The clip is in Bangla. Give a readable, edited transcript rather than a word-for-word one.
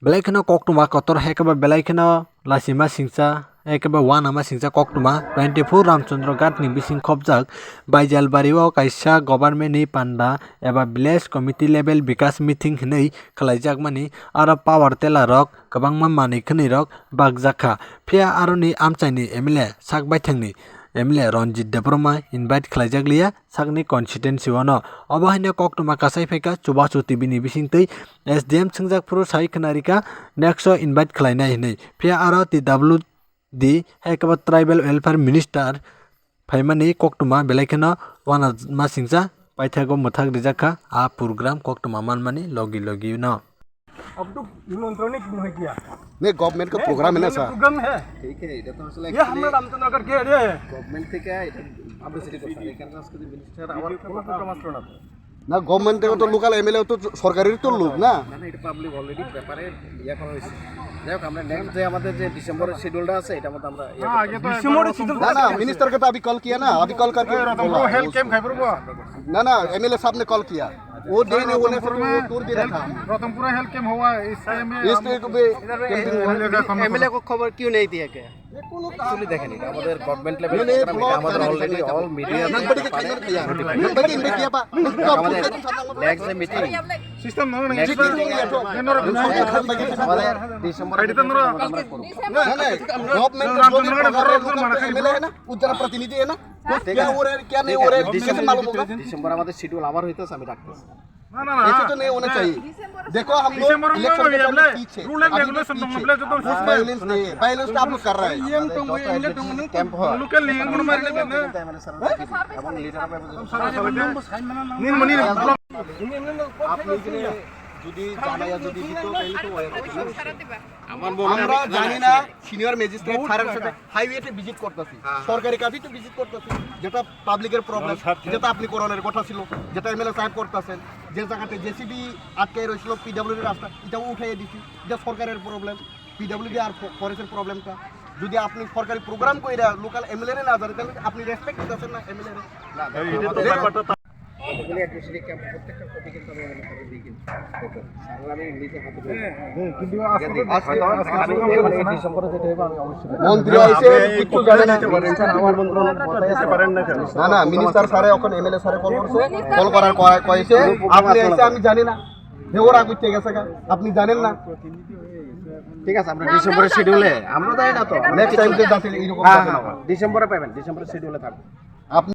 Belaikana koktuma kotor hekaba belaikana lasima singsa ekaba wanama singsa koktuma 24 Ramchandra Ghat ni bising khopjak Baijalbari o kaisa government ni panda eba village committee level bikas meeting hinui khlaijakmani aro power teller rok kwbangma manui khwnui rok bakjakha phiya aroni amchaini MLA sakbaithangni MLA Ranjit Debroma invite khlaijak sakni constituency ono obo haino koktuma kasai phaika chubachu TV ni bisingtwi SDM chingjak puru sai khnarika next invite khlainai hinui phiya aro TWD ekaba tribal welfare minister phaimani koktuma belaikana wana masingsa paithago muthak rijakha a program koktuma manmani logi no अब तो निमंत्रण नहीं किया नहीं गवर्नमेंट का प्रोग्राम है ना सर प्रोग्राम है ठीक है ये तो असले ये हमने रामचंद्रगढ़ के एरिया है गवर्नमेंट থেকে এটা পাবলিসিটি করতে এখানে সংস্কৃতি মিনিস্টার আবার কোনো প্রোগ্রাম আসলো না না গভর্নমেন্ট থেকে তো লোকাল এমএলএ তো সরকারের তো লোক না না এটা পাবলিক অলরেডি পেপারে ইয়া করা হয়েছে যাই হোক আমরা নেক্সট যে আমাদের যে ডিসেম্বরের শিডিউলটা আছে এটা মধ্যে আমরা ডিসেম্বরে শিডিউল ना ना मिनिस्टर का तो अभी कॉल किया ना अभी कॉल करके वो हेल्थ कैंप खाइबर वो ना ना एमएलए साहब ने कॉल किया वो डे नहीं होने पर वो टूर दे रखा रतनपुरा हेल्थ कैंप हुआ इस टाइम में इस पे এমএলএ को खबर क्यों नहीं दिया गया एक्चुअली देखें এটা আমাদের গভর্নমেন্ট লেভেলে এটা আমাদের অলরেডি অল মিডিয়া नंबर के किधर किया नंबर के इनमें किया पा আমাদের নেক্সট মিটিং सिस्टम ना আমাদের ডিসেম্বর गवर्नमेंट एमएलए है ना उज्जवल प्रतिनिधि है ना क्या हो रहा है क्या नहीं हो रहा है कैसे मालूम होगा ডিসেম্বর আমাদের শিডিউল আবার হইতেছে আমি রাখতেছি ना ना ऐसे तो नहीं होना चाहिए देखो हम लोग दिसंबर में इलेक्शन के अगले पीछे रूल एंड रेगुलेशन तो हमले जो तो वायलेंस नहीं है वायलेंस तो आप लोग कर रहे हैं ক্যাম্প হয় लोकल नियम को मारने देना এমএলএ স্যার এবং লিডার नील मनी আপনি যদি জানায়া যদি দিত তাহলে তো আমার আমরা জানি না সিনিয়র ম্যাজিস্ট্রেট স্যারের সাথে হাইওয়েতে ভিজিট করতেছি সরকারি কাজে তো ভিজিট করতেছি যেটা পাবলিকের প্রবলেম যেটা আপনি করণের কথা ছিল যেটা এমএলএ সাহেব করতেছেন যে জায়গাতে জেসিবি আটকে রয়েছিল পিডব্লিউডি রাস্তা এটাও উঠাইয়ে দিছি এটা সরকারের প্রবলেম পিডব্লিউডি আর ফরেস্টের প্রবলেমটা যদি আপনি সরকারি প্রোগ্রাম কইরা লোকাল এমএলএ না জানেন তাহলে আপনি রেসপেক্ট দিতেছেন না এমএলএ এগুলি অ্যাডমিশনাল ক্যাম্প প্রত্যেকটা কপি কিন্তু আমি এমএলএ করে দিই কিন্তু স্যার আমি নিজে হাতে করে কিন্তু ডিসেম্বরে যেটা হবে আমি অবশ্যই মন্ত্রী আইছে কিছু জানে না আমার মন্ত্রণালয় কথাই আছে পারেন না কেন না না মিনিস্টার স্যারে এখন এমএলএ স্যারে কল করছে কল করার কয়েছে আপনি আইছে আমি জানি না দেওর আগুতে গেছে আপনি জানেন না ঠিক আছে আমরা ডিসেম্বরের শিডিউলে আমরা তাই না তো নেক্সট টাইম যে যাতে এরকম ডিসেম্বরে পাবেন ডিসেম্বরের শিডিউলে থাকবে আপনি